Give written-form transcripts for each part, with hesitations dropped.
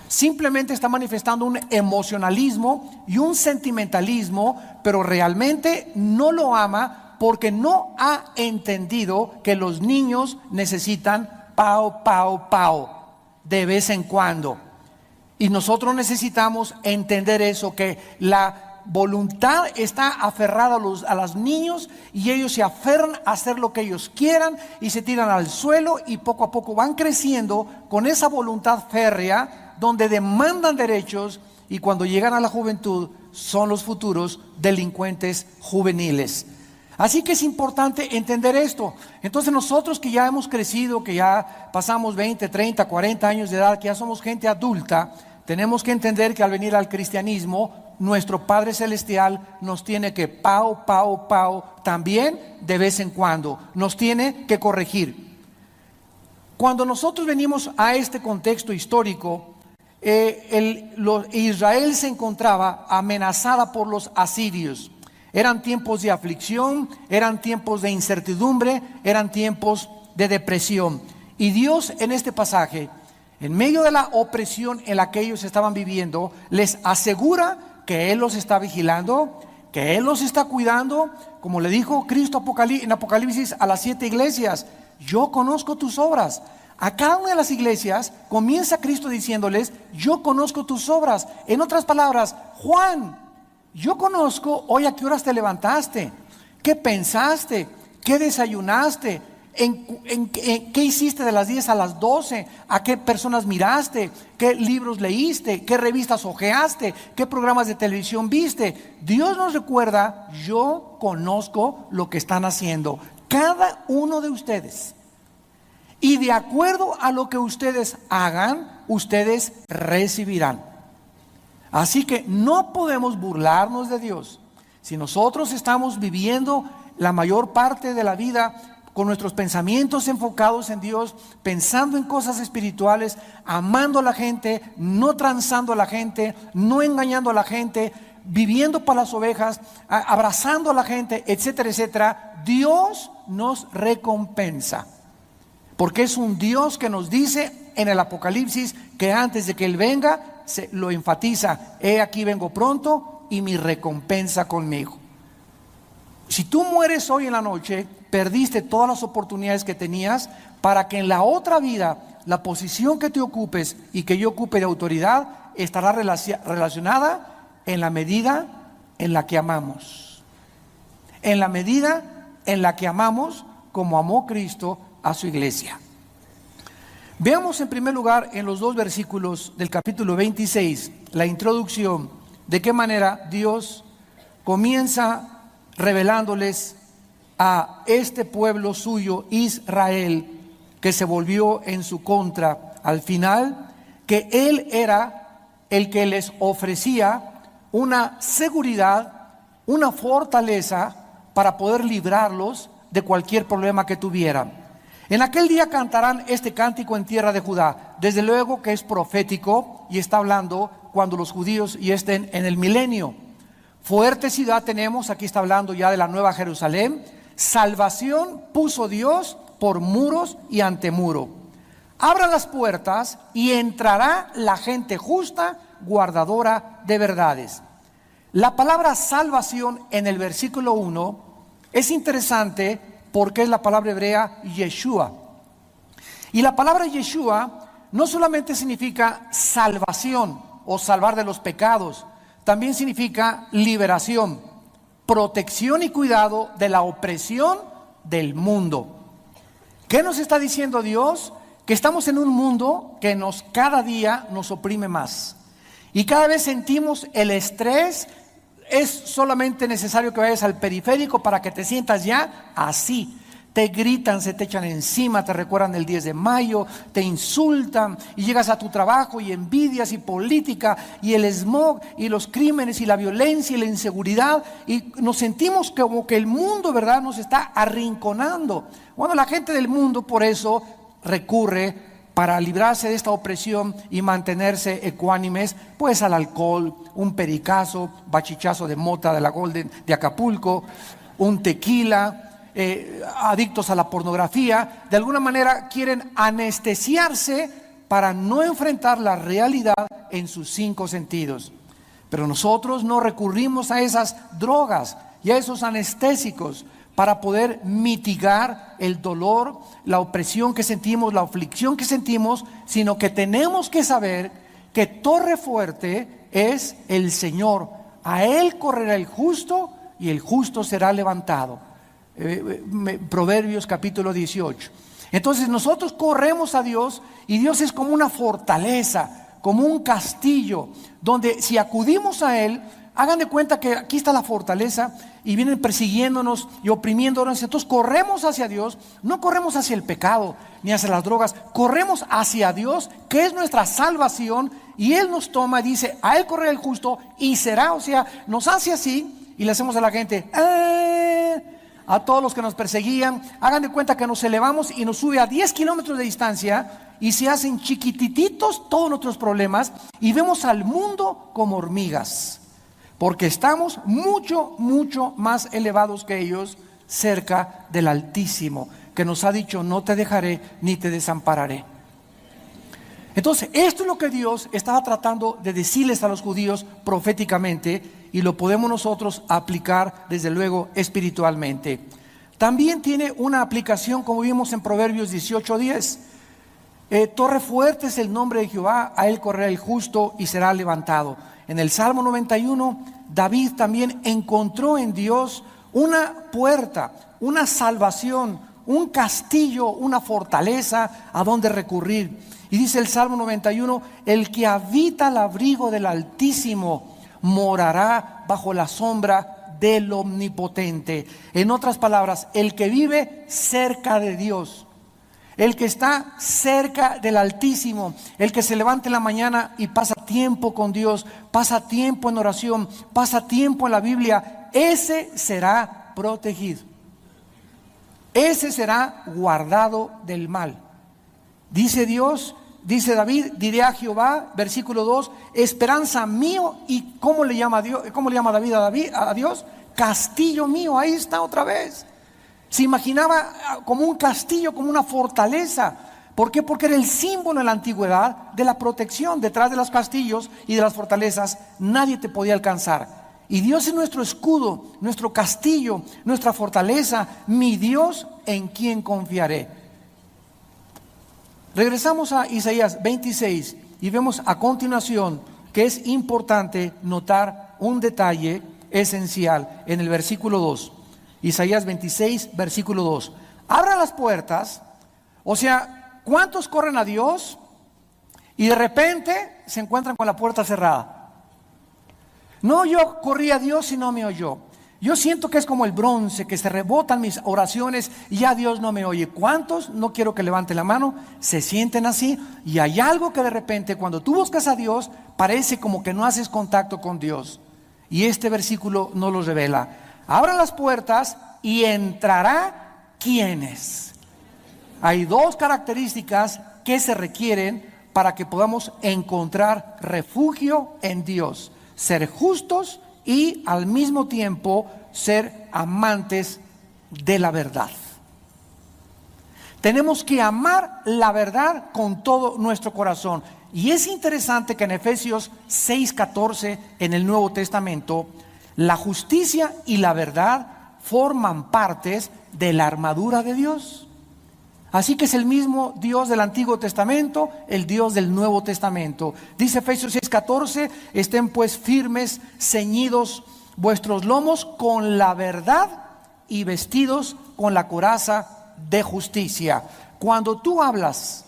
Simplemente está manifestando un emocionalismo y un sentimentalismo, pero realmente no lo ama porque no ha entendido que los niños necesitan pao, pao, pao de vez en cuando. Y nosotros necesitamos entender eso, que la voluntad está aferrada a los niños y ellos se aferran a hacer lo que ellos quieran y se tiran al suelo y poco a poco van creciendo con esa voluntad férrea donde demandan derechos, y cuando llegan a la juventud son los futuros delincuentes juveniles. Así que es importante entender esto. Entonces nosotros que ya hemos crecido, que ya pasamos 20, 30, 40 años de edad, que ya somos gente adulta, tenemos que entender que al venir al cristianismo, nuestro Padre Celestial nos tiene que pao, pao, pao, también de vez en cuando, nos tiene que corregir. Cuando nosotros venimos a este contexto histórico, Israel se encontraba amenazada por los asirios. Eran tiempos de aflicción, eran tiempos de incertidumbre, eran tiempos de depresión. Y Dios en este pasaje, en medio de la opresión en la que ellos estaban viviendo, les asegura que Él los está vigilando, que Él los está cuidando, como le dijo Cristo en Apocalipsis a las 7 iglesias: yo conozco tus obras. A cada una de las iglesias comienza Cristo diciéndoles: yo conozco tus obras. En otras palabras, Juan, yo conozco hoy a qué horas te levantaste, qué pensaste, qué desayunaste, qué hiciste de las 10 a las 12, a qué personas miraste, qué libros leíste, qué revistas hojeaste, qué programas de televisión viste. Dios nos recuerda: yo conozco lo que están haciendo cada uno de ustedes. Y de acuerdo a lo que ustedes hagan, ustedes recibirán. Así que no podemos burlarnos de Dios. Si nosotros estamos viviendo la mayor parte de la vida con nuestros pensamientos enfocados en Dios, pensando en cosas espirituales, amando a la gente, no transando a la gente, no engañando a la gente, viviendo para las ovejas, abrazando a la gente, etcétera, etcétera, Dios nos recompensa. Porque es un Dios que nos dice en el Apocalipsis que antes de que Él venga, lo enfatiza: he aquí vengo pronto y mi recompensa conmigo. Si tú mueres hoy en la noche, perdiste todas las oportunidades que tenías para que en la otra vida, la posición que te ocupes y que yo ocupe de autoridad, estará relacionada en la medida en la que amamos. En la medida en la que amamos como amó Cristo a su iglesia. Veamos en primer lugar en los 2 versículos del capítulo 26, la introducción, de qué manera Dios comienza revelándoles a este pueblo suyo, Israel, que se volvió en su contra al final, que Él era el que les ofrecía una seguridad, una fortaleza para poder librarlos de cualquier problema que tuvieran. En aquel día cantarán este cántico en tierra de Judá. Desde luego que es profético y está hablando cuando los judíos ya estén en el milenio. Fuerte ciudad tenemos, aquí está hablando ya de la nueva Jerusalén. Salvación puso Dios por muros y antemuro. Abra las puertas y entrará la gente justa, guardadora de verdades. La palabra salvación en el versículo 1 es interesante porque es la palabra hebrea Yeshua. Y la palabra Yeshua no solamente significa salvación o salvar de los pecados, también significa liberación, protección y cuidado de la opresión del mundo. ¿Qué nos está diciendo Dios? Que estamos en un mundo que cada día nos oprime más. Y cada vez sentimos el estrés. Es solamente necesario que vayas al periférico para que te sientas ya así. Te gritan, se te echan encima, te recuerdan el 10 de mayo, te insultan y llegas a tu trabajo y envidias y política y el smog y los crímenes y la violencia y la inseguridad, y nos sentimos como que el mundo, ¿verdad?, nos está arrinconando. Bueno, la gente del mundo por eso recurre, para librarse de esta opresión y mantenerse ecuánimes, pues al alcohol, un pericazo, bachichazo de mota de la Golden de Acapulco, un tequila, adictos a la pornografía. De alguna manera quieren anestesiarse para no enfrentar la realidad en sus 5 sentidos. Pero nosotros no recurrimos a esas drogas y a esos anestésicos para poder mitigar el dolor, la opresión que sentimos, la aflicción que sentimos, sino que tenemos que saber que torre fuerte es el Señor. A Él correrá el justo y el justo será levantado. Proverbios capítulo 18. Entonces nosotros corremos a Dios y Dios es como una fortaleza, como un castillo, donde si acudimos a Él, hagan de cuenta que aquí está la fortaleza y vienen persiguiéndonos y oprimiéndonos. Entonces corremos hacia Dios, no corremos hacia el pecado ni hacia las drogas, corremos hacia Dios, que es nuestra salvación, y Él nos toma y dice, a Él correrá el justo y será, o sea, nos hace así y le hacemos a la gente, a todos los que nos perseguían, hagan de cuenta que nos elevamos y nos sube a 10 kilómetros de distancia y se hacen chiquitititos todos nuestros problemas y vemos al mundo como hormigas, porque estamos mucho, mucho más elevados que ellos, cerca del Altísimo, que nos ha dicho, no te dejaré ni te desampararé. Entonces, esto es lo que Dios estaba tratando de decirles a los judíos proféticamente, y lo podemos nosotros aplicar desde luego espiritualmente. También tiene una aplicación, como vimos en Proverbios 18:10. Torre fuerte es el nombre de Jehová, a Él correrá el justo y será levantado. En el Salmo 91, David también encontró en Dios una puerta, una salvación, un castillo, una fortaleza a donde recurrir. Y dice el Salmo 91, el que habita al abrigo del Altísimo morará bajo la sombra del Omnipotente. En otras palabras, el que vive cerca de Dios, el que está cerca del Altísimo, el que se levanta en la mañana y pasa tiempo con Dios, pasa tiempo en oración, pasa tiempo en la Biblia, ese será protegido, ese será guardado del mal. Dice Dios, dice David, diré a Jehová, versículo 2, esperanza mío. ¿Y cómo le llama Dios? ¿Cómo le llama David a Dios? Castillo mío. Ahí está otra vez. Se imaginaba como un castillo, como una fortaleza. ¿Por qué? Porque era el símbolo en la antigüedad de la protección. Detrás de los castillos y de las fortalezas nadie te podía alcanzar. Y Dios es nuestro escudo, nuestro castillo, nuestra fortaleza, mi Dios en quien confiaré. Regresamos a Isaías 26 y vemos a continuación que es importante notar un detalle esencial en el versículo 2. Isaías 26, versículo 2. Abra las puertas, o sea, ¿cuántos corren a Dios y de repente se encuentran con la puerta cerrada? No, yo corrí a Dios y no me oyó. Yo siento que es como el bronce, que se rebotan mis oraciones y ya Dios no me oye. ¿Cuántos? No quiero que levanten la mano, se sienten así y hay algo que de repente cuando tú buscas a Dios parece como que no haces contacto con Dios. Y este versículo nos lo revela. Abran las puertas y entrará ¿quiénes? Hay 2 características que se requieren para que podamos encontrar refugio en Dios: ser justos y al mismo tiempo ser amantes de la verdad. Tenemos que amar la verdad con todo nuestro corazón. Y es interesante que en Efesios 6:14 en el Nuevo Testamento, la justicia y la verdad forman partes de la armadura de Dios. Así que es el mismo Dios del Antiguo Testamento, el Dios del Nuevo Testamento. Dice Efesios 6:14, estén pues firmes, ceñidos vuestros lomos con la verdad y vestidos con la coraza de justicia. Cuando tú hablas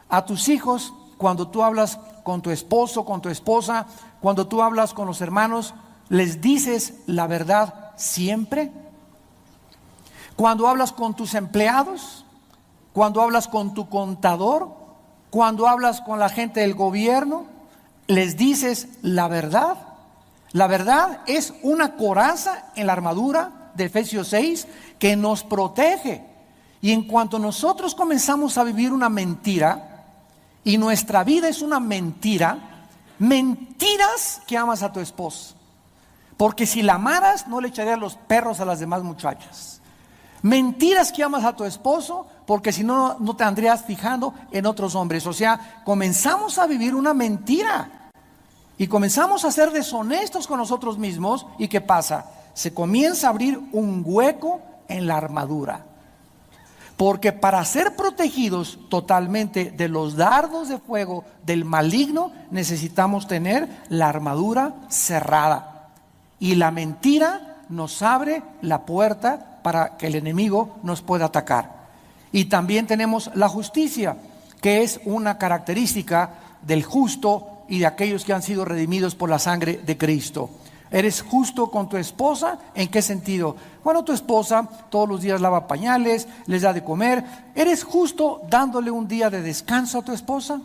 a tus hijos, cuando tú hablas con tu esposo, con tu esposa, cuando tú hablas con los hermanos, ¿les dices la verdad siempre? Cuando hablas con tus empleados, cuando hablas con tu contador, cuando hablas con la gente del gobierno, ¿les dices la verdad? La verdad es una coraza en la armadura de Efesios 6 que nos protege. Y en cuanto nosotros comenzamos a vivir una mentira, y nuestra vida es una mentira, mentiras que amas a tu esposo. Porque si la amaras, no le echarías los perros a las demás muchachas. Mentiras que amas a tu esposo, porque si no, no te andrías fijando en otros hombres. O sea, comenzamos a vivir una mentira y comenzamos a ser deshonestos con nosotros mismos. ¿Y qué pasa? Se comienza a abrir un hueco en la armadura. Porque para ser protegidos totalmente de los dardos de fuego del maligno, necesitamos tener la armadura cerrada. Y la mentira nos abre la puerta para que el enemigo nos pueda atacar. Y también tenemos la justicia, que es una característica del justo y de aquellos que han sido redimidos por la sangre de Cristo. ¿Eres justo con tu esposa? ¿En qué sentido? Bueno, tu esposa todos los días lava pañales, les da de comer. ¿Eres justo dándole un día de descanso a tu esposa?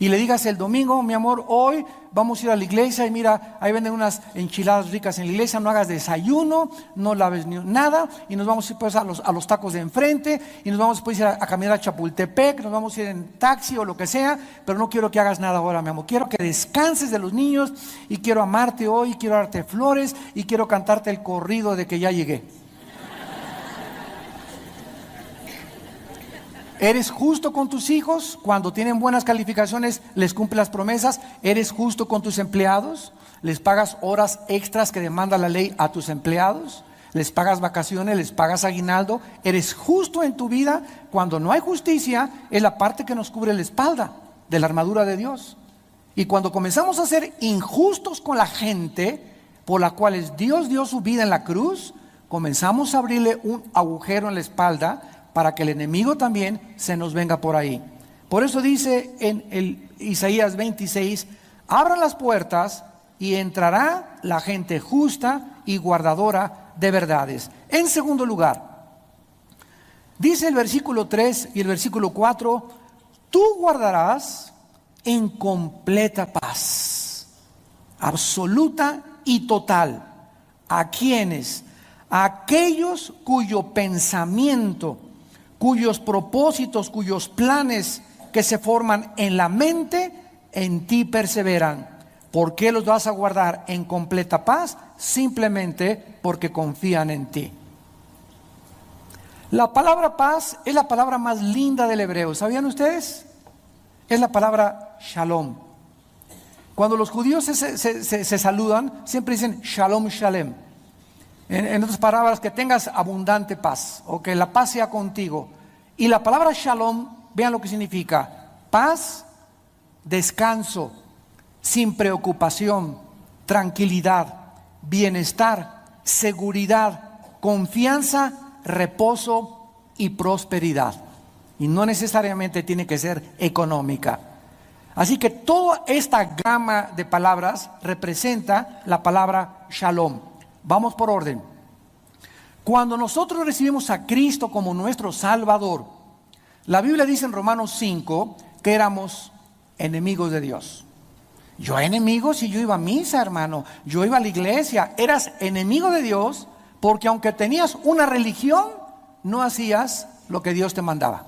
Y le digas el domingo, mi amor, hoy vamos a ir a la iglesia y mira, ahí venden unas enchiladas ricas en la iglesia, no hagas desayuno, no laves ni nada, y nos vamos a ir pues a los tacos de enfrente, y nos vamos pues, a caminar a Chapultepec, nos vamos a ir en taxi o lo que sea, pero no quiero que hagas nada ahora, mi amor, quiero que descanses de los niños, y quiero amarte hoy, quiero darte flores, y quiero cantarte el corrido de que ya llegué. ¿Eres justo con tus hijos? Cuando tienen buenas calificaciones, les cumples las promesas. ¿Eres justo con tus empleados? ¿Les pagas horas extras que demanda la ley a tus empleados? ¿Les pagas vacaciones? ¿Les pagas aguinaldo? ¿Eres justo en tu vida? Cuando no hay justicia, es la parte que nos cubre la espalda de la armadura de Dios. Y cuando comenzamos a ser injustos con la gente por la cual Dios dio su vida en la cruz, comenzamos a abrirle un agujero en la espalda para que el enemigo también se nos venga por ahí. Por eso dice en el Isaías 26, abran las puertas y entrará la gente justa y guardadora de verdades. En segundo lugar, dice el versículo 3 y el versículo 4, tú guardarás en completa paz, absoluta y total. ¿A quiénes? A aquellos cuyo pensamiento, cuyos propósitos, cuyos planes que se forman en la mente, en ti perseveran. ¿Por qué los vas a guardar en completa paz? Simplemente porque confían en ti. La palabra paz es la palabra más linda del hebreo. ¿Sabían ustedes? Es la palabra shalom. Cuando los judíos se saludan, siempre dicen shalom shalem. En otras palabras, que tengas abundante paz, o que la paz sea contigo. Y la palabra shalom, vean lo que significa: paz, descanso, sin preocupación, tranquilidad, bienestar, seguridad, confianza, reposo y prosperidad. Y no necesariamente tiene que ser económica. Así que toda esta gama de palabras representa la palabra shalom. Vamos por orden. Cuando nosotros recibimos a Cristo como nuestro Salvador, la Biblia dice en Romanos 5 que éramos enemigos de Dios. Yo enemigo si yo iba a misa, hermano, yo iba a la iglesia. Eras enemigo de Dios porque aunque tenías una religión, no hacías lo que Dios te mandaba.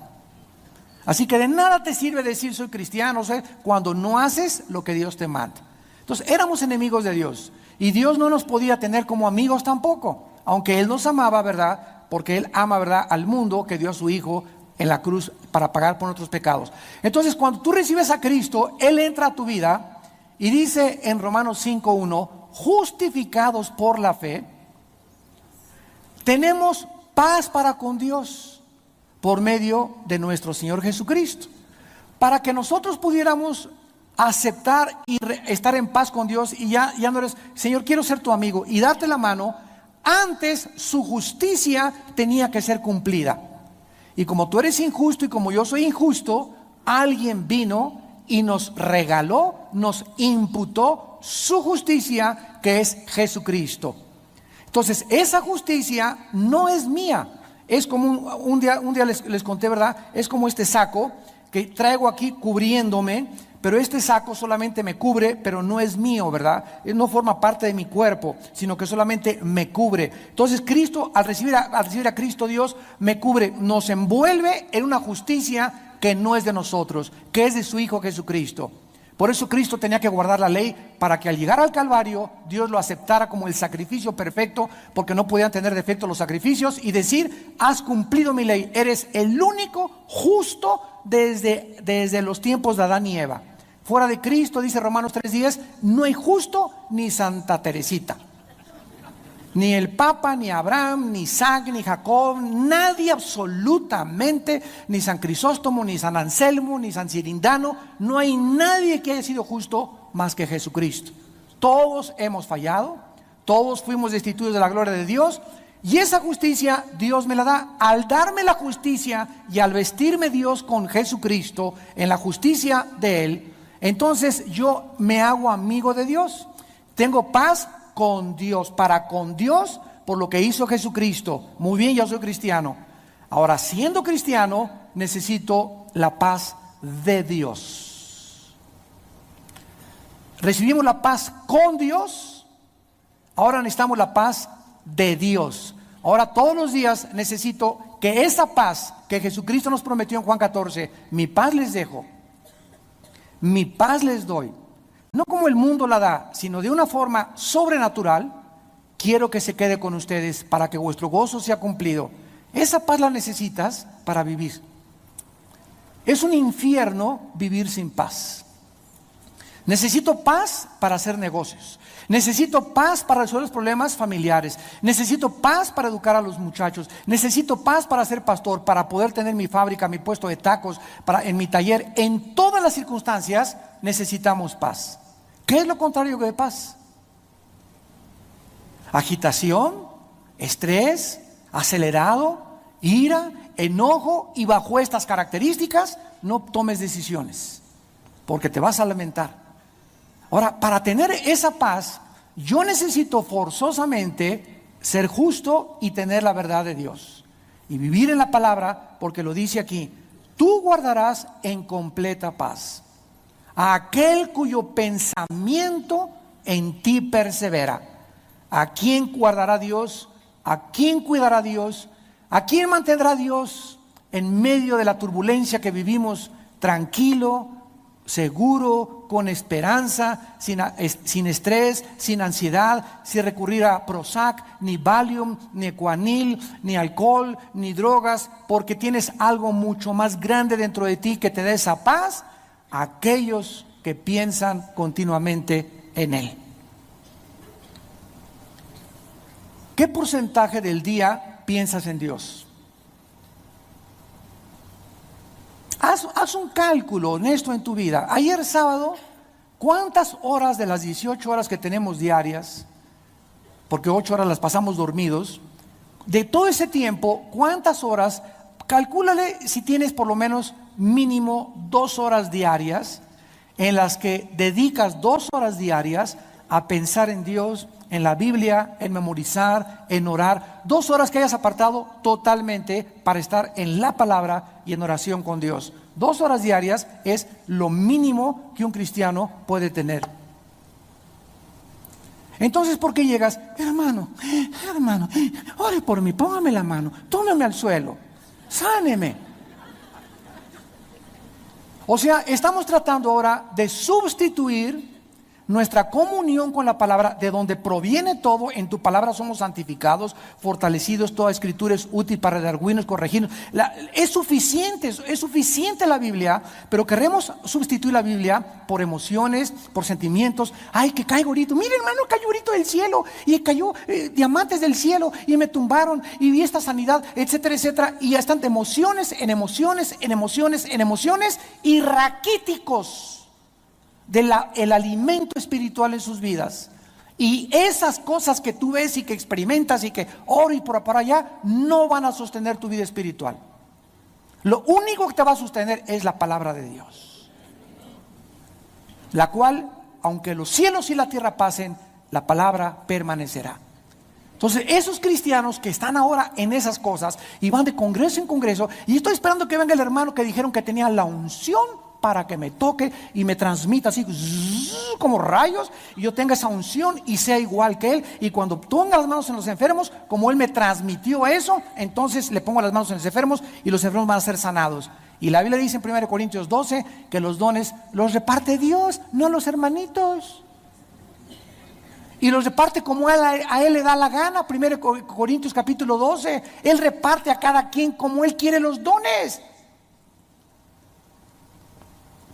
Así que de nada te sirve decir soy cristiano, cuando no haces lo que Dios te manda. Entonces éramos enemigos de Dios. Y Dios no nos podía tener como amigos tampoco, aunque Él nos amaba, ¿verdad? Porque Él ama, ¿verdad?, al mundo que dio a su Hijo en la cruz para pagar por nuestros pecados. Entonces, cuando tú recibes a Cristo, Él entra a tu vida y dice en Romanos 5:1, justificados por la fe, tenemos paz para con Dios por medio de nuestro Señor Jesucristo. Para que nosotros pudiéramos aceptar y estar en paz con Dios y ya no eres, Señor, quiero ser tu amigo y darte la mano, antes su justicia tenía que ser cumplida. Y como tú eres injusto y como yo soy injusto, alguien vino y nos regaló, nos imputó su justicia, que es Jesucristo. Entonces esa justicia no es mía. Es como un día les conté, ¿verdad? Es como este saco que traigo aquí cubriéndome, pero este saco solamente me cubre, pero no es mío, ¿verdad? No forma parte de mi cuerpo, sino que solamente me cubre. Entonces Cristo, al recibir a Cristo, Dios me cubre, nos envuelve en una justicia que no es de nosotros, que es de su Hijo Jesucristo. Por eso Cristo tenía que guardar la ley, para que al llegar al Calvario Dios lo aceptara como el sacrificio perfecto, porque no podían tener defecto los sacrificios, y decir: has cumplido mi ley, eres el único justo desde los tiempos de Adán y Eva. Fuera de Cristo, dice Romanos 3:10, no hay justo ni Santa Teresita, ni el Papa, ni Abraham, ni Isaac, ni Jacob, nadie absolutamente, ni San Crisóstomo, ni San Anselmo, ni San Cirindano. No hay nadie que haya sido justo más que Jesucristo. Todos hemos fallado, todos fuimos destituidos de la gloria de Dios, y esa justicia Dios me la da. Al darme la justicia y al vestirme Dios con Jesucristo en la justicia de Él, entonces yo me hago amigo de Dios. Tengo paz con Dios, para con Dios, por lo que hizo Jesucristo. Muy bien, yo soy cristiano. Ahora, siendo cristiano, necesito la paz de Dios. Recibimos la paz con Dios, ahora necesitamos la paz de Dios. Ahora, todos los días necesito que esa paz que Jesucristo nos prometió en Juan 14, mi paz les dejo, mi paz les doy, no como el mundo la da, sino de una forma sobrenatural, quiero que se quede con ustedes para que vuestro gozo sea cumplido. Esa paz la necesitas para vivir. Es un infierno vivir sin paz. Necesito paz para hacer negocios. Necesito paz para resolver los problemas familiares. Necesito paz para educar a los muchachos. Necesito paz para ser pastor, para poder tener mi fábrica, mi puesto de tacos, en mi taller. En todas las circunstancias necesitamos paz. ¿Qué es lo contrario de paz? Agitación, estrés, acelerado, ira, enojo, y bajo estas características no tomes decisiones, porque te vas a lamentar. Ahora, para tener esa paz, yo necesito forzosamente ser justo y tener la verdad de Dios y vivir en la palabra, porque lo dice aquí: tú guardarás en completa paz a aquel cuyo pensamiento en ti persevera. ¿A quién guardará Dios? ¿A quién cuidará Dios? ¿A quién mantendrá Dios en medio de la turbulencia que vivimos? Tranquilo, seguro, con esperanza, sin estrés, sin ansiedad, sin recurrir a Prozac, ni Valium, ni Ecuanil, ni alcohol, ni drogas, porque tienes algo mucho más grande dentro de ti que te dé esa paz: aquellos que piensan continuamente en Él. ¿Qué porcentaje del día piensas en Dios? Haz un cálculo honesto en tu vida. Ayer sábado, ¿cuántas horas de las 18 horas que tenemos diarias, porque 8 horas las pasamos dormidos, de todo ese tiempo, cuántas horas? Calcúlale si tienes por lo menos mínimo 2 horas diarias, en las que dedicas 2 horas diarias a pensar en Dios, en la Biblia, en memorizar, en orar. 2 horas que hayas apartado totalmente para estar en la palabra y en oración con Dios. 2 horas diarias es lo mínimo que un cristiano puede tener. Entonces, ¿por qué llegas? Hermano, ore por mí, póngame la mano, tómeme al suelo, sáneme. O sea, estamos tratando ahora de sustituir nuestra comunión con la palabra, de donde proviene todo. En tu palabra somos santificados, fortalecidos, toda escritura es útil para redarguirnos, corregirnos. Es suficiente la Biblia, pero queremos sustituir la Biblia por emociones, por sentimientos. Ay, que caigo ahorita, mire hermano, cayó ahorita del cielo, y cayó diamantes del cielo, y me tumbaron, y vi esta sanidad, etcétera, etcétera. Y ya están de emociones, en emociones, y raquíticos del alimento espiritual en sus vidas. Y esas cosas que tú ves y que experimentas y que oro y por allá, no van a sostener tu vida espiritual. Lo único que te va a sostener es la palabra de Dios, la cual, aunque los cielos y la tierra pasen, la palabra permanecerá. Entonces, esos cristianos que están ahora en esas cosas y van de congreso en congreso, y estoy esperando que venga el hermano que dijeron que tenía la unción para que me toque y me transmita así como rayos, y yo tenga esa unción y sea igual que él. Y cuando ponga las manos en los enfermos, como él me transmitió eso, entonces le pongo las manos en los enfermos y los enfermos van a ser sanados. Y la Biblia dice en 1 Corintios 12 que los dones los reparte Dios, no los hermanitos. Y los reparte como a él le da la gana. 1 Corintios capítulo 12. Él reparte a cada quien como él quiere los dones.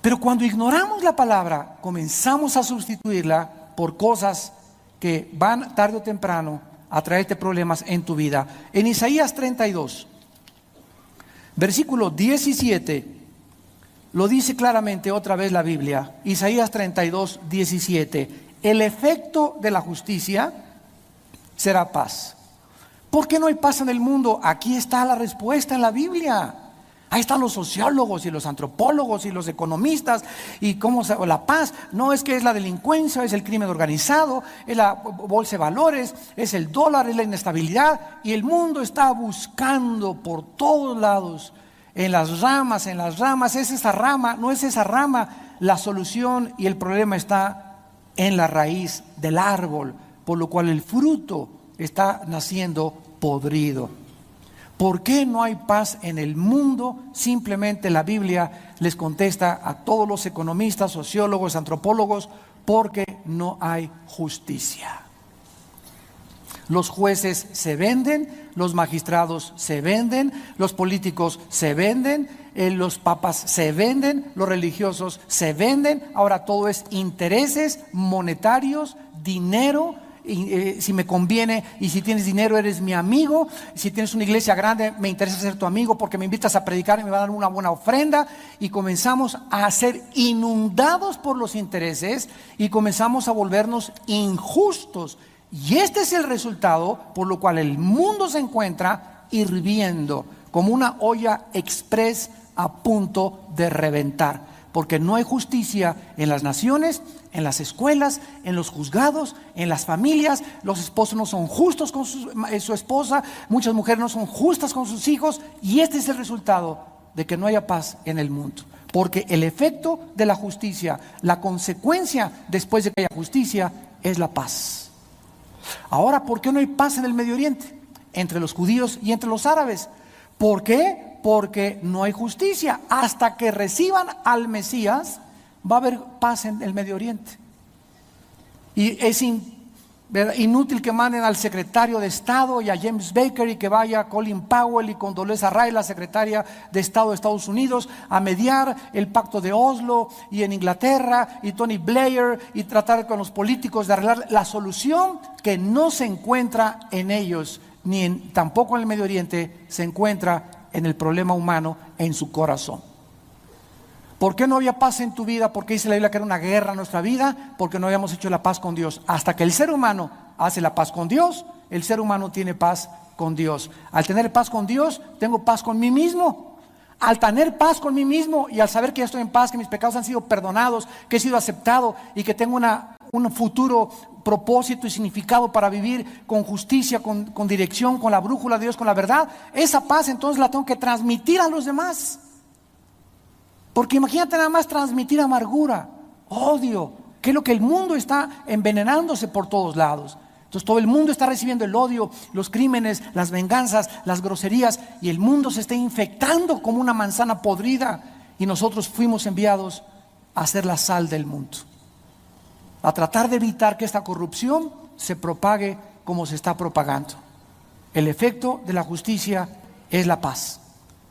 Pero cuando ignoramos la palabra, comenzamos a sustituirla por cosas que van tarde o temprano a traerte problemas en tu vida. En Isaías 32, versículo 17, lo dice claramente otra vez la Biblia. Isaías 32, 17. El efecto de la justicia será paz. ¿Por qué no hay paz en el mundo? Aquí está la respuesta en la Biblia. Ahí están los sociólogos y los antropólogos y los economistas. Y cómo la paz no es que es la delincuencia, es el crimen organizado, es la bolsa de valores, es el dólar, es la inestabilidad. Y el mundo está buscando por todos lados, en las ramas, es esa rama, no es esa rama. La solución y el problema está en la raíz del árbol, por lo cual el fruto está naciendo podrido. ¿Por qué no hay paz en el mundo? Simplemente la Biblia les contesta a todos los economistas, sociólogos, antropólogos, porque no hay justicia. Los jueces se venden, los magistrados se venden, los políticos se venden, los papas se venden, los religiosos se venden. Ahora todo es intereses monetarios, dinero. Si me conviene, y si tienes dinero eres mi amigo. Si tienes una iglesia grande me interesa ser tu amigo porque me invitas a predicar y me va a dar una buena ofrenda. Y comenzamos a ser inundados por los intereses y comenzamos a volvernos injustos. Y este es el resultado por lo cual el mundo se encuentra hirviendo como una olla express a punto de reventar, porque no hay justicia en las naciones, en las escuelas, en los juzgados, en las familias. Los esposos no son justos con su esposa, muchas mujeres no son justas con sus hijos, y este es el resultado de que no haya paz en el mundo. Porque el efecto de la justicia, la consecuencia después de que haya justicia, es la paz. Ahora, ¿por qué no hay paz en el Medio Oriente? Entre los judíos y entre los árabes. ¿Por qué? Porque no hay justicia. Hasta que reciban al Mesías, va a haber paz en el Medio Oriente. Y es inútil que manden al secretario de Estado y a James Baker y que vaya Colin Powell y Condoleezza Rice, la secretaria de Estado de Estados Unidos, a mediar el pacto de Oslo, y en Inglaterra, y Tony Blair, y tratar con los políticos de arreglar la solución que no se encuentra en ellos, tampoco en el Medio Oriente, se encuentra en el problema humano en su corazón. ¿Por qué no había paz en tu vida? Porque dice la Biblia que era una guerra en nuestra vida, porque no habíamos hecho la paz con Dios. Hasta que el ser humano hace la paz con Dios, el ser humano tiene paz con Dios. Al tener paz con Dios, tengo paz con mí mismo. Al tener paz con mí mismo y al saber que ya estoy en paz, que mis pecados han sido perdonados, que he sido aceptado y que tengo un futuro propósito y significado para vivir con justicia, con dirección, con la brújula de Dios, con la verdad, esa paz entonces la tengo que transmitir a los demás. Porque imagínate nada más transmitir amargura, odio, que es lo que el mundo está envenenándose por todos lados. Entonces todo el mundo está recibiendo el odio, los crímenes, las venganzas, las groserías, y el mundo se está infectando como una manzana podrida, y nosotros fuimos enviados a ser la sal del mundo, a tratar de evitar que esta corrupción se propague como se está propagando. El efecto de la justicia es la paz.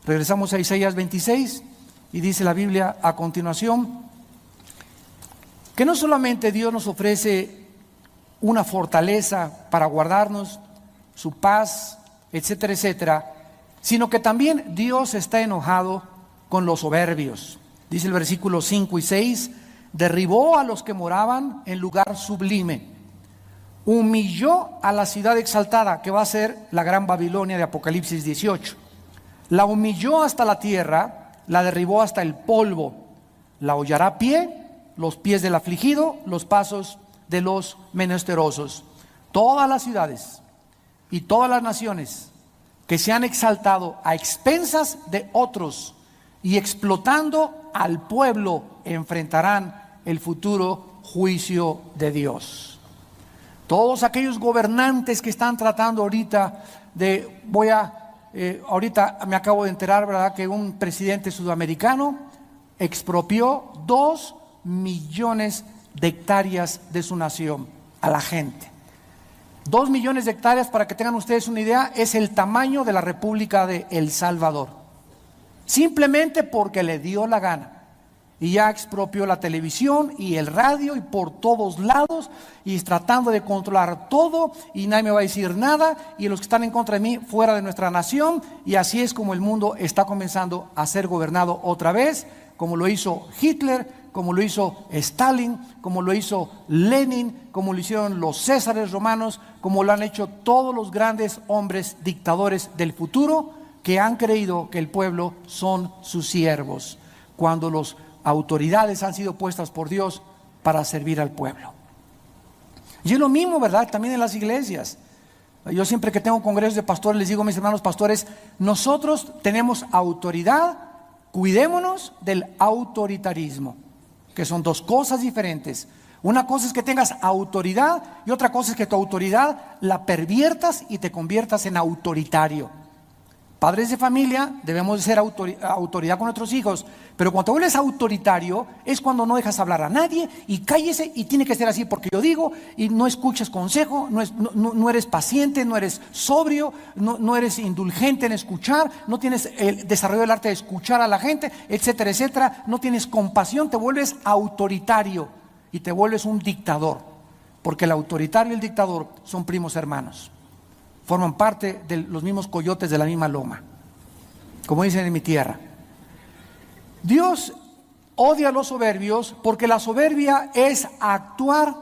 Regresamos a Isaías 26 y dice la Biblia a continuación que no solamente Dios nos ofrece una fortaleza para guardarnos, su paz, etcétera, etcétera, sino que también Dios está enojado con los soberbios. Dice el versículo 5 y 6, derribó a los que moraban en lugar sublime, humilló a la ciudad exaltada, que va a ser la gran Babilonia de Apocalipsis 18, la humilló hasta la tierra, la derribó hasta el polvo, la hollará a pie, los pies del afligido, los pasos de los menesterosos. Todas las ciudades y todas las naciones que se han exaltado a expensas de otros y explotando al pueblo enfrentarán el futuro juicio de Dios. Todos aquellos gobernantes que están tratando ahorita de voy a ahorita me acabo de enterar, ¿verdad?, que un presidente sudamericano expropió 2 millones de hectáreas de su nación a la gente. 2 millones de hectáreas, para que tengan ustedes una idea, es el tamaño de la República de El Salvador. Simplemente porque le dio la gana. Y ya expropió la televisión y el radio y por todos lados, y tratando de controlar todo, y nadie me va a decir nada, y los que están en contra de mí fuera de nuestra nación. Y así es como el mundo está comenzando a ser gobernado otra vez, como lo hizo Hitler, como lo hizo Stalin, como lo hizo Lenin, como lo hicieron los Césares romanos, como lo han hecho todos los grandes hombres dictadores del futuro, que han creído que el pueblo son sus siervos, cuando las autoridades han sido puestas por Dios para servir al pueblo. Y es lo mismo, ¿verdad?, también en las iglesias. Yo siempre que tengo congresos de pastores les digo a mis hermanos pastores: nosotros tenemos autoridad, cuidémonos del autoritarismo, que son 2 cosas diferentes. Una cosa es que tengas autoridad y otra cosa es que tu autoridad la perviertas y te conviertas en autoritario. Padres de familia debemos de ser autoridad con nuestros hijos, pero cuando te vuelves autoritario es cuando no dejas hablar a nadie y cállese, y tiene que ser así porque yo digo, y no escuchas consejo, no eres paciente, no eres sobrio, no eres indulgente en escuchar, no tienes el desarrollo del arte de escuchar a la gente, etcétera, etcétera. No tienes compasión, te vuelves autoritario y te vuelves un dictador, porque el autoritario y el dictador son primos hermanos. Forman parte de los mismos coyotes de la misma loma, como dicen en mi tierra. Dios odia a los soberbios porque la soberbia es actuar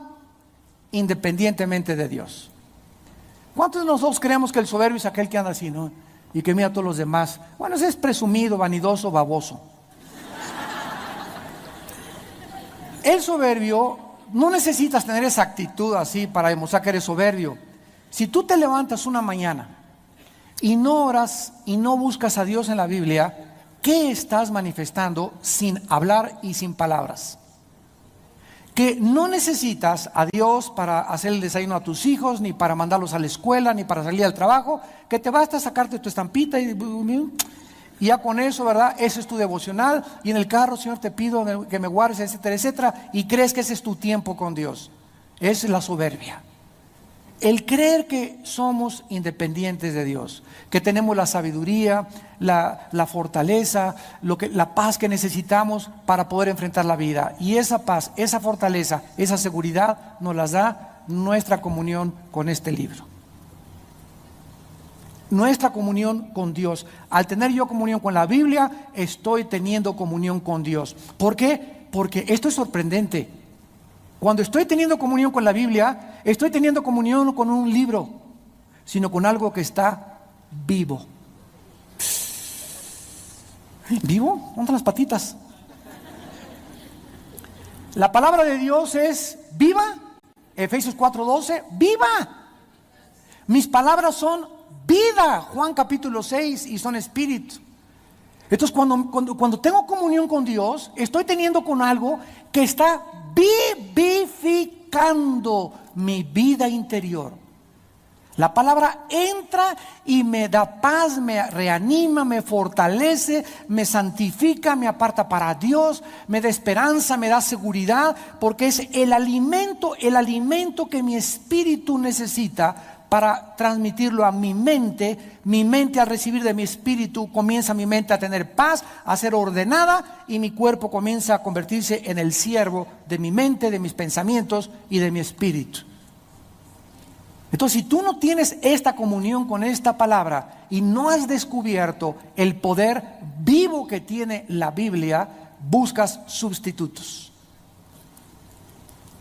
independientemente de Dios. ¿Cuántos de nosotros creemos que el soberbio es aquel que anda así, ¿no?, y que mira a todos los demás? Bueno, ese es presumido, vanidoso, baboso. El soberbio, no necesitas tener esa actitud así para demostrar que eres soberbio. Si tú te levantas una mañana y no oras y no buscas a Dios en la Biblia, ¿qué estás manifestando sin hablar y sin palabras? Que no necesitas a Dios para hacer el desayuno a tus hijos, ni para mandarlos a la escuela, ni para salir al trabajo, que te basta sacarte tu estampita y ya con eso, ¿verdad? Ese es tu devocional, y en el carro: Señor, te pido que me guardes, etcétera, etcétera, y crees que ese es tu tiempo con Dios. Esa es la soberbia. El creer que somos independientes de Dios, que tenemos la sabiduría, la fortaleza, la paz que necesitamos para poder enfrentar la vida. Y esa paz, esa fortaleza, esa seguridad nos las da nuestra comunión con este libro. Nuestra comunión con Dios. Al tener yo comunión con la Biblia, estoy teniendo comunión con Dios. ¿Por qué? Porque esto es sorprendente. Cuando estoy teniendo comunión con la Biblia, estoy teniendo comunión no con un libro, sino con algo que está vivo. ¿Vivo? ¿Dónde están las patitas? La palabra de Dios es viva. Efesios 4:12, viva. Mis palabras son vida. Juan capítulo 6, y son espíritu. Entonces cuando tengo comunión con Dios, estoy teniendo con algo que está vivificando mi vida interior. La palabra entra y me da paz, me reanima, me fortalece, me santifica, me aparta para Dios, me da esperanza, me da seguridad, porque es el alimento que mi espíritu necesita para transmitirlo a mi mente. Mi mente, al recibir de mi espíritu, comienza mi mente a tener paz, a ser ordenada, y mi cuerpo comienza a convertirse en el siervo de mi mente, de mis pensamientos y de mi espíritu. Entonces, si tú no tienes esta comunión con esta palabra y no has descubierto el poder vivo que tiene la Biblia, buscas sustitutos.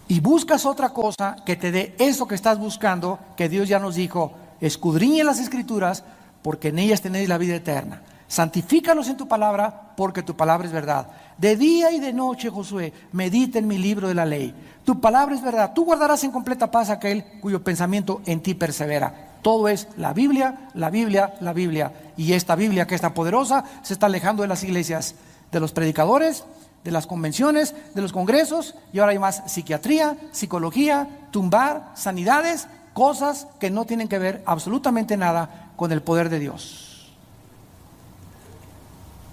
Y buscas otra cosa que te dé eso que estás buscando, que Dios ya nos dijo: escudriñe las Escrituras, porque en ellas tenéis la vida eterna. Santifícalos en tu palabra, porque tu palabra es verdad. De día y de noche, Josué, medita en mi libro de la ley. Tu palabra es verdad. Tú guardarás en completa paz aquel cuyo pensamiento en ti persevera. Todo es la Biblia, la Biblia, la Biblia. Y esta Biblia, que es tan poderosa, se está alejando de las iglesias, de los predicadores, de las convenciones, de los congresos. Y ahora hay más psiquiatría, psicología, tumbar, sanidades, cosas que no tienen que ver absolutamente nada con el poder de Dios.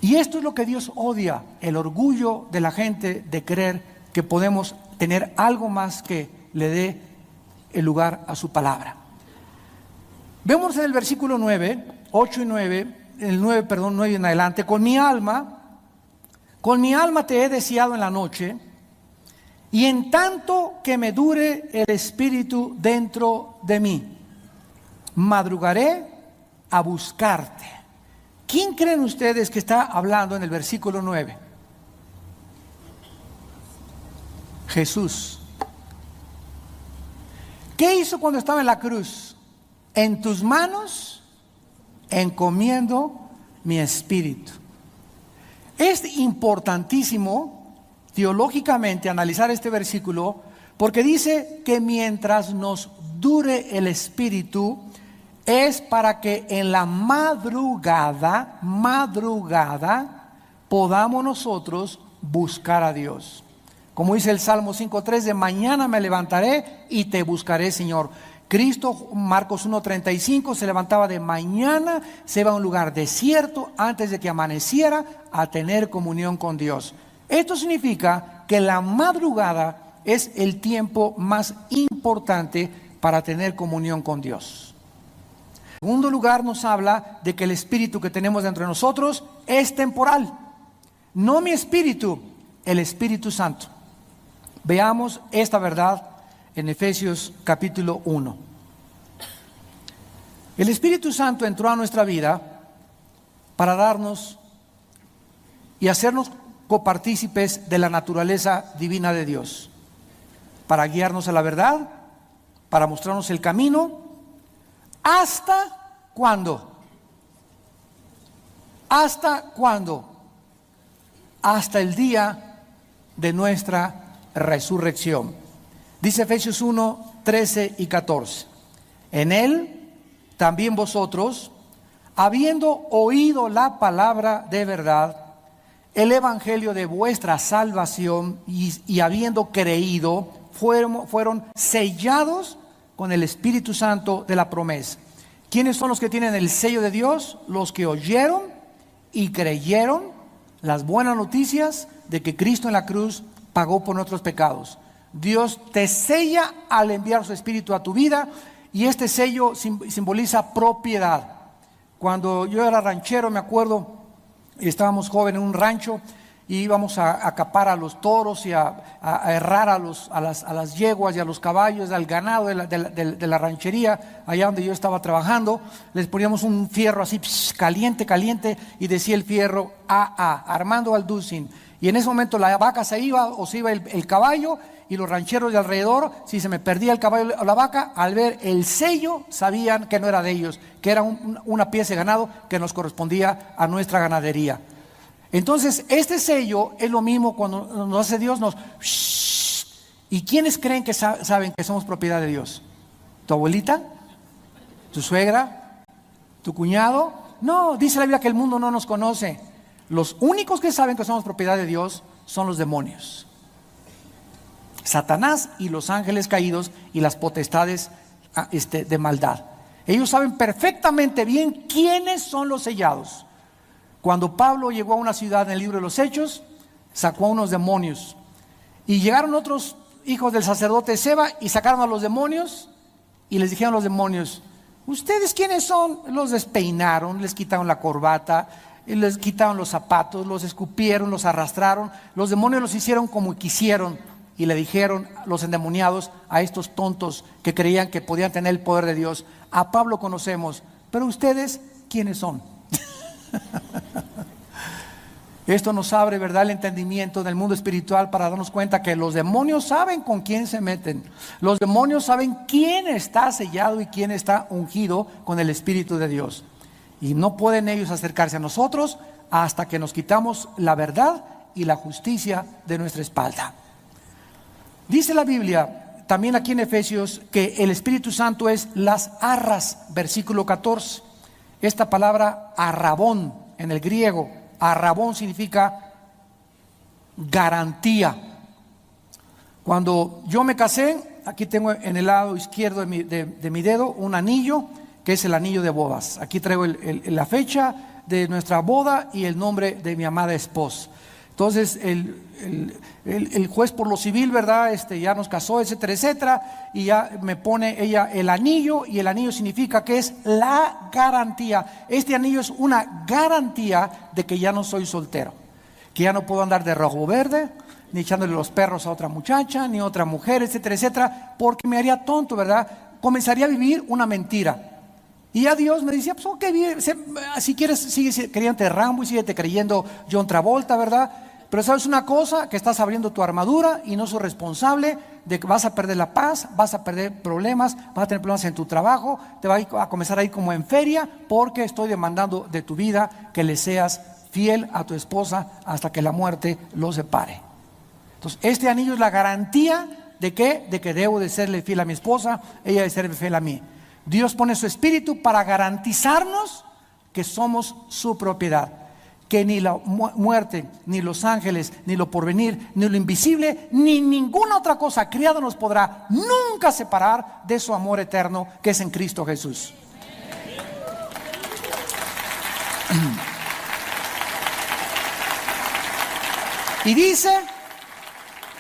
Y esto es lo que Dios odia, el orgullo de la gente de creer que podemos tener algo más que le dé el lugar a su palabra. Vemos en el versículo 9, 8 y 9, el 9, perdón, 9 en adelante: con mi alma te he deseado en la noche, y en tanto que me dure el espíritu dentro de mí, madrugaré a buscarte. ¿Quién creen ustedes que está hablando en el versículo 9? Jesús. ¿Qué hizo cuando estaba en la cruz? En tus manos encomiendo mi espíritu. Es importantísimo teológicamente analizar este versículo, porque dice que mientras nos dure el espíritu, es para que en la madrugada podamos nosotros buscar a Dios. Como dice el Salmo 5:3, de mañana me levantaré y te buscaré, Señor. Cristo, Marcos 1:35, se levantaba de mañana, se iba a un lugar desierto antes de que amaneciera a tener comunión con Dios. Esto significa que la madrugada es el tiempo más importante para tener comunión con Dios. En segundo lugar, nos habla de que el espíritu que tenemos dentro de nosotros es temporal. No mi espíritu, el Espíritu Santo. Veamos esta verdad en Efesios capítulo 1. El Espíritu Santo entró a nuestra vida para darnos y hacernos copartícipes de la naturaleza divina de Dios, para guiarnos a la verdad, para mostrarnos el camino. ¿Hasta cuándo? ¿Hasta cuándo? Hasta el día de nuestra resurrección. Dice Efesios 1, 13 y 14. En él también vosotros, habiendo oído la palabra de verdad, el evangelio de vuestra salvación, y habiendo creído, fueron sellados con el Espíritu Santo de la promesa. ¿Quiénes son los que tienen el sello de Dios? Los que oyeron y creyeron las buenas noticias de que Cristo en la cruz pagó por nuestros pecados. Dios te sella al enviar su Espíritu a tu vida, y este sello simboliza propiedad. Cuando yo era ranchero, me acuerdo, estábamos jóvenes en un rancho y íbamos a capar a los toros y a herrar a las yeguas y a los caballos, al ganado de la ranchería, allá donde yo estaba trabajando. Les poníamos un fierro así, caliente, y decía el fierro AA, Armando Alducin. Y en ese momento la vaca se iba, o se iba el caballo, y los rancheros de alrededor, si se me perdía el caballo o la vaca, al ver el sello sabían que no era de ellos, que era una pieza de ganado que nos correspondía a nuestra ganadería. Entonces este sello es lo mismo cuando nos hace Dios, ¿y quiénes creen que saben que somos propiedad de Dios? ¿Tu abuelita? ¿Tu suegra? ¿Tu cuñado? No, dice la Biblia que el mundo no nos conoce. Los únicos que saben que somos propiedad de Dios son los demonios. Satanás y los ángeles caídos y las potestades de maldad. Ellos saben perfectamente bien quiénes son los sellados. Cuando Pablo llegó a una ciudad en el libro de los Hechos, sacó a unos demonios, y llegaron otros hijos del sacerdote Seba y sacaron a los demonios, y les dijeron a los demonios: ¿ustedes quiénes son? Los despeinaron, les quitaron la corbata, les quitaron los zapatos, los escupieron, los arrastraron. Los demonios los hicieron como quisieron, y le dijeron los endemoniados a estos tontos que creían que podían tener el poder de Dios: a Pablo conocemos, pero ustedes ¿quiénes son? Esto nos abre, ¿verdad?, el entendimiento del mundo espiritual para darnos cuenta que los demonios saben con quién se meten. Los demonios saben quién está sellado y quién está ungido con el Espíritu de Dios. Y no pueden ellos acercarse a nosotros hasta que nos quitamos la verdad y la justicia de nuestra espalda. Dice la Biblia también aquí en Efesios que el Espíritu Santo es las arras, versículo 14. Esta palabra arrabón en el griego, arrabón significa garantía. Cuando yo me casé, aquí tengo en el lado izquierdo de mi dedo un anillo, que es el anillo de bodas. Aquí traigo la fecha, de nuestra boda y el nombre de mi amada esposa. Entonces el juez por lo civil, ¿verdad? Ya nos casó, etcétera, etcétera, y ya me pone ella el anillo, y el anillo significa que es la garantía. Este anillo es una garantía de que ya no soy soltero, que ya no puedo andar de rojo verde, ni echándole los perros a otra muchacha, ni a otra mujer, etcétera, etcétera, porque me haría tonto, ¿verdad? Comenzaría a vivir una mentira. Y ya Dios me decía, pues ok, si quieres, sigue creyéndote Rambo y síguete creyendo John Travolta, ¿verdad? Pero sabes una cosa, que estás abriendo tu armadura y no soy responsable de que vas a perder la paz, vas a perder problemas, vas a tener problemas en tu trabajo, te va a comenzar a ir como en feria, porque estoy demandando de tu vida que le seas fiel a tu esposa hasta que la muerte los separe. Entonces, este anillo es la garantía de que debo de serle fiel a mi esposa, ella de serle fiel a mí. Dios pone su espíritu para garantizarnos que somos su propiedad, que ni la muerte, ni los ángeles, ni lo porvenir, ni lo invisible, ni ninguna otra cosa criada nos podrá nunca separar de su amor eterno que es en Cristo Jesús. Y dice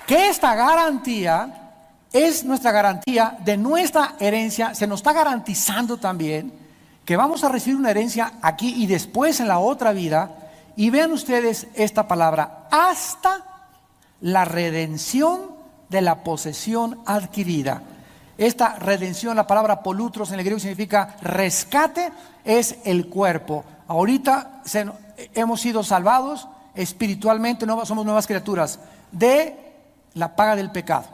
que esta garantía es nuestra garantía de nuestra herencia. Se nos está garantizando también que vamos a recibir una herencia aquí y después en la otra vida. Y vean ustedes esta palabra: hasta la redención de la posesión adquirida. Esta redención, la palabra polutros en el griego significa rescate, es el cuerpo. Ahorita hemos sido salvados espiritualmente, somos nuevas criaturas de la paga del pecado.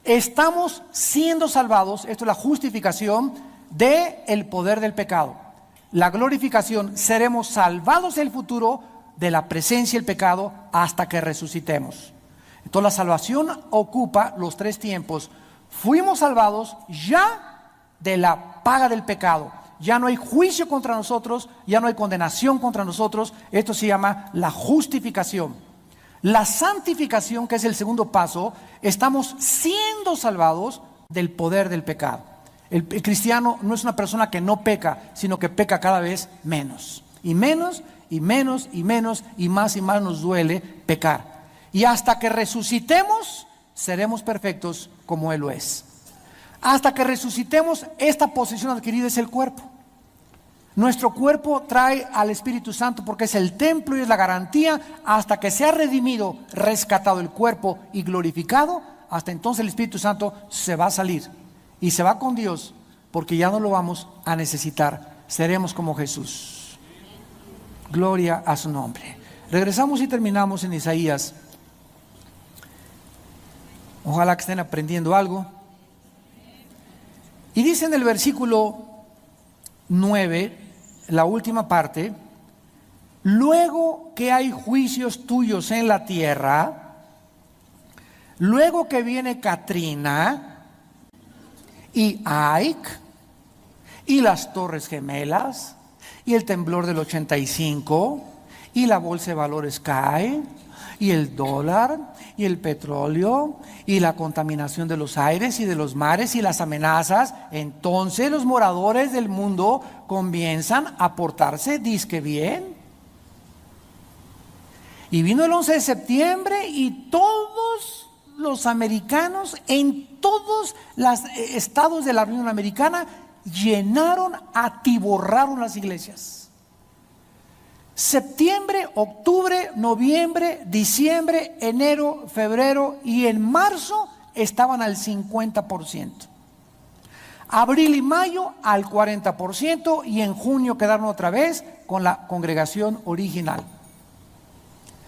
Estamos siendo salvados, esto es la justificación, del poder del pecado. La glorificación, seremos salvados en el futuro de la presencia del pecado hasta que resucitemos. Entonces la salvación ocupa los tres tiempos. Fuimos salvados ya de la paga del pecado. Ya no hay juicio contra nosotros, ya no hay condenación contra nosotros. Esto se llama la justificación. La santificación, que es el segundo paso, estamos siendo salvados del poder del pecado. El cristiano no es una persona que no peca, sino que peca cada vez menos. Y menos, y menos, y menos, y más nos duele pecar. Y hasta que resucitemos, seremos perfectos como Él lo es. Hasta que resucitemos, esta posesión adquirida es el cuerpo. Nuestro cuerpo trae al Espíritu Santo porque es el templo y es la garantía. Hasta que sea redimido, rescatado el cuerpo y glorificado, hasta entonces el Espíritu Santo se va a salir y se va con Dios, porque ya no lo vamos a necesitar. Seremos como Jesús. Gloria a su nombre. Regresamos y terminamos en Isaías. Ojalá que estén aprendiendo algo. Y dice en el versículo 9, la última parte: luego que hay juicios tuyos en la tierra, luego que viene Katrina y Ike y las Torres Gemelas y el temblor del 85 y la bolsa de valores cae y el dólar y el petróleo y la contaminación de los aires y de los mares y las amenazas, entonces los moradores del mundo comienzan a portarse disque bien. Y vino el 11 de septiembre y todos los americanos en todos los estados de la Unión Americana atiborraron las iglesias. Septiembre, octubre, noviembre, diciembre, enero, febrero y en marzo estaban al 50%. Abril y mayo al 40% y en junio quedaron otra vez con la congregación original.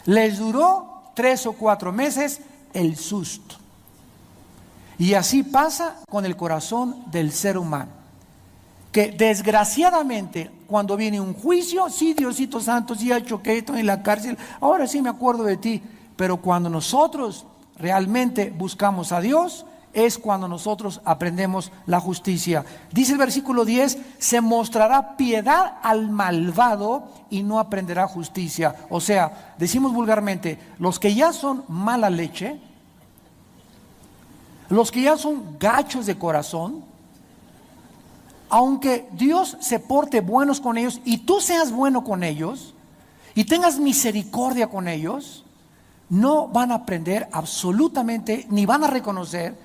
Les duró 3 o 4 meses el susto. Y así pasa con el corazón del ser humano, que desgraciadamente cuando viene un juicio, sí, Diosito Santo, sí, choqué, estoy en la cárcel, ahora sí me acuerdo de ti. Pero cuando nosotros realmente buscamos a Dios, es cuando nosotros aprendemos la justicia. Dice el versículo 10, se mostrará piedad al malvado y no aprenderá justicia. O sea, decimos vulgarmente, los que ya son mala leche, los que ya son gachos de corazón, aunque Dios se porte buenos con ellos y tú seas bueno con ellos y tengas misericordia con ellos, no van a aprender absolutamente, ni van a reconocer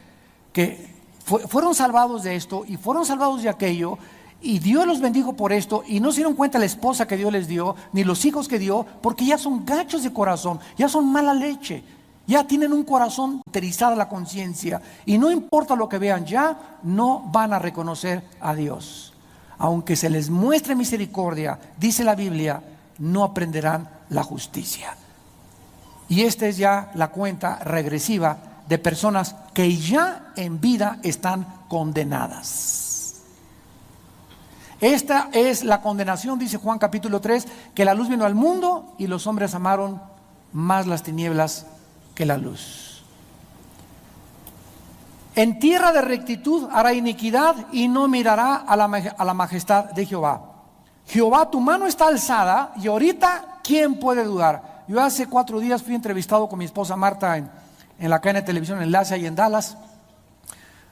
que fueron salvados de esto y fueron salvados de aquello, y Dios los bendijo por esto, y no se dieron cuenta la esposa que Dios les dio, ni los hijos que dio, porque ya son gachos de corazón, ya son mala leche, ya tienen un corazón enterizada la conciencia, y no importa lo que vean, ya no van a reconocer a Dios. Aunque se les muestre misericordia, dice la Biblia, no aprenderán la justicia. Y esta es ya la cuenta regresiva de personas que ya en vida están condenadas. Esta es la condenación, dice Juan capítulo 3, que la luz vino al mundo y los hombres amaron más las tinieblas que la luz. En tierra de rectitud hará iniquidad y no mirará a la majestad de Jehová. Jehová, tu mano está alzada, y ahorita, ¿quién puede dudar? Yo hace 4 días fui entrevistado con mi esposa Marta en la cadena de televisión Enlace ahí en Dallas.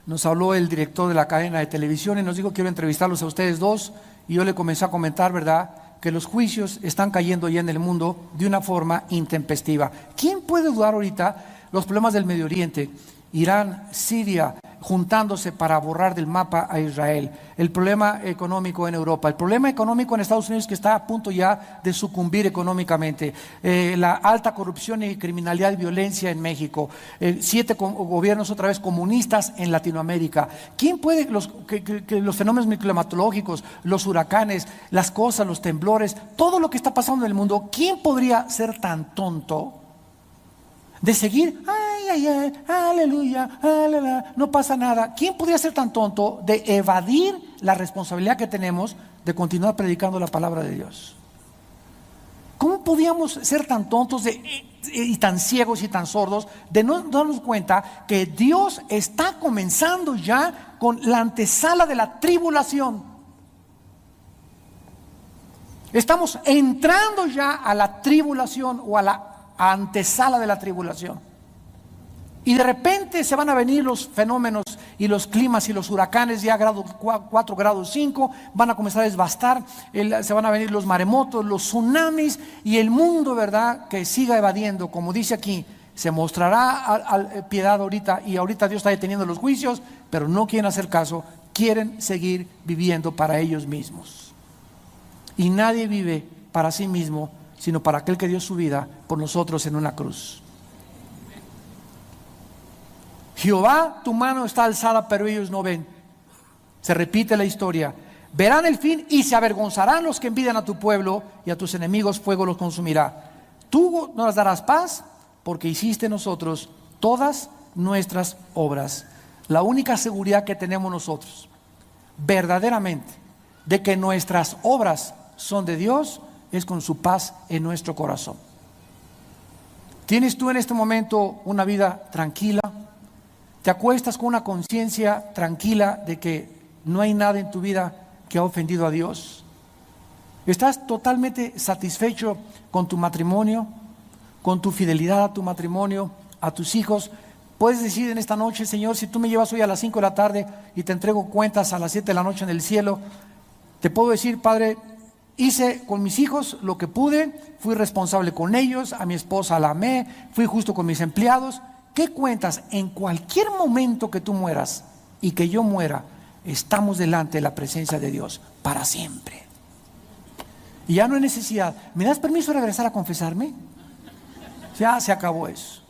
Nos habló el director de la cadena de televisión y nos dijo: quiero entrevistarlos a ustedes dos. Y yo le comencé a comentar, ¿verdad?, que los juicios están cayendo ya en el mundo de una forma intempestiva. ¿Quién puede dudar ahorita los problemas del Medio Oriente? Irán, Siria, juntándose para borrar del mapa a Israel. El problema económico en Europa, el problema económico en Estados Unidos, que está a punto ya de sucumbir económicamente, la alta corrupción y criminalidad y violencia en México, 7 gobiernos otra vez comunistas en Latinoamérica. ¿Quién puede, que los fenómenos climatológicos, los huracanes, las cosas, los temblores, todo lo que está pasando en el mundo, quién podría ser tan tonto de seguir, aleluya, aleluya, no pasa nada? ¿Quién podría ser tan tonto de evadir la responsabilidad que tenemos de continuar predicando la palabra de Dios? ¿Cómo podíamos ser tan tontos y tan ciegos y tan sordos de no darnos cuenta que Dios está comenzando ya con la antesala de la tribulación? Estamos entrando ya a la tribulación, o a la antesala de la tribulación, y de repente se van a venir los fenómenos y los climas y los huracanes ya grado 4, grado 5, van a comenzar a devastar, se van a venir los maremotos, los tsunamis, y el mundo, ¿verdad?, que siga evadiendo, como dice aquí, se mostrará piedad ahorita, y ahorita Dios está deteniendo los juicios, pero no quieren hacer caso, quieren seguir viviendo para ellos mismos. Y nadie vive para sí mismo, sino para aquel que dio su vida por nosotros en una cruz. Jehová, tu mano está alzada, pero ellos no ven. Se repite la historia. Verán el fin y se avergonzarán los que envidian a tu pueblo, y a tus enemigos fuego los consumirá. Tú nos darás paz, porque hiciste en nosotros todas nuestras obras. La única seguridad que tenemos nosotros, verdaderamente, de que nuestras obras son de Dios, es con su paz en nuestro corazón. ¿Tienes tú en este momento una vida tranquila? ¿Te acuestas con una conciencia tranquila de que no hay nada en tu vida que ha ofendido a Dios? ¿Estás totalmente satisfecho con tu matrimonio, con tu fidelidad a tu matrimonio, a tus hijos? Puedes decir en esta noche: Señor, si tú me llevas hoy a las 5 de la tarde y te entrego cuentas a las 7 de la noche en el cielo, te puedo decir: Padre, hice con mis hijos lo que pude, fui responsable con ellos, a mi esposa la amé, fui justo con mis empleados. ¿Qué cuentas? En cualquier momento que tú mueras y que yo muera, estamos delante de la presencia de Dios para siempre. Y ya no hay necesidad. ¿Me das permiso de regresar a confesarme? Ya se acabó eso.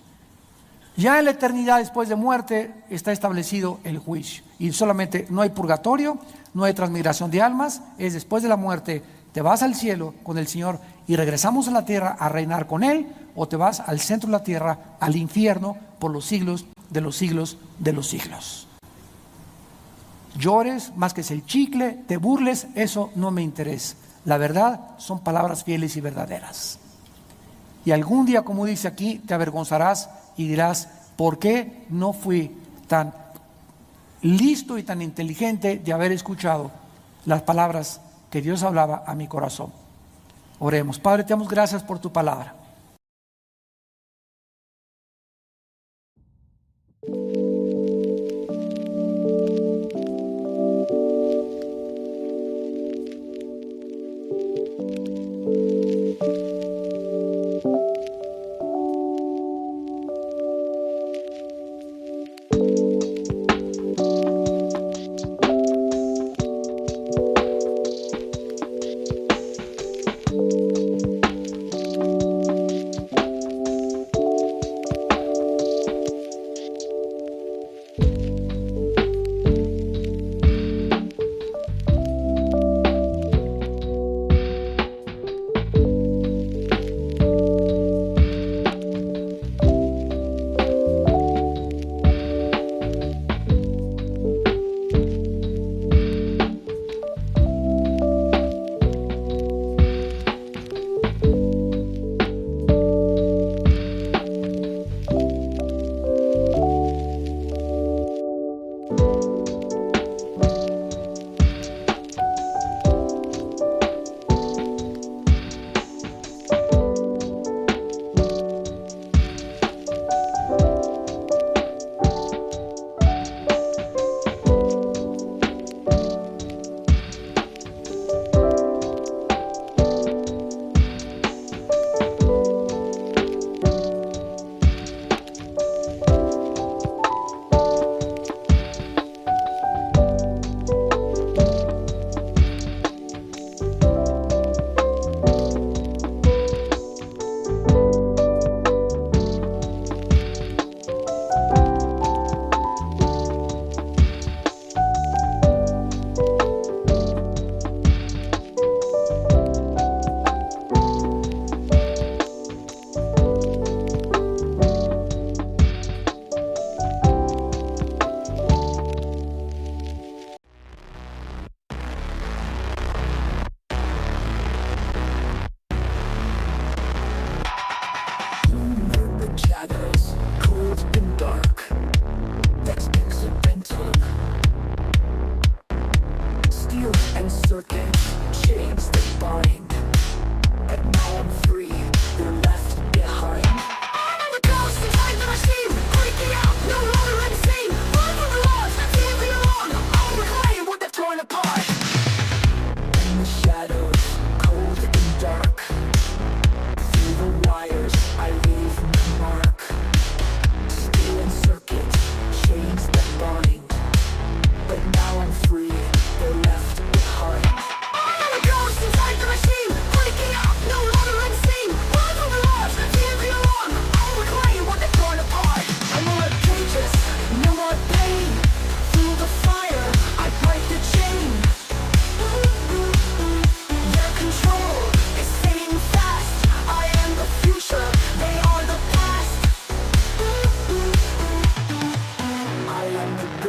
Ya en la eternidad después de muerte está establecido el juicio. Y solamente no hay purgatorio, no hay transmigración de almas. Es después de la muerte, te vas al cielo con el Señor y regresamos a la tierra a reinar con Él, o te vas al centro de la tierra, al infierno, por los siglos de los siglos de los siglos. Llores más que el chicle, te burles, eso no me interesa. La verdad son palabras fieles y verdaderas. Y algún día, como dice aquí, te avergonzarás y dirás: ¿por qué no fui tan listo y tan inteligente de haber escuchado las palabras que Dios hablaba a mi corazón? Oremos. Padre, te damos gracias por tu palabra.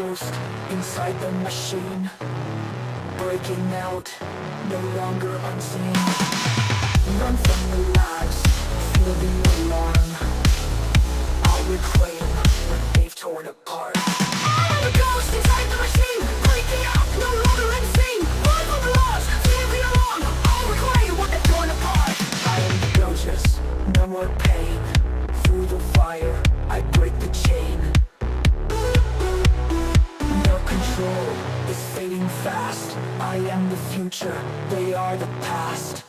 ghost inside the machine, breaking out, no longer unseen. Run from the lies, feel the alarm. I'll reclaim what they've torn apart. I am a ghost inside the machine, breaking out, no longer unseen. Run from the lies, feel the alarm. I'll reclaim what they've torn apart. I am the ghost, no more pain. Through the fire, I break the chain. No control is fading fast. I am the future, they are the past.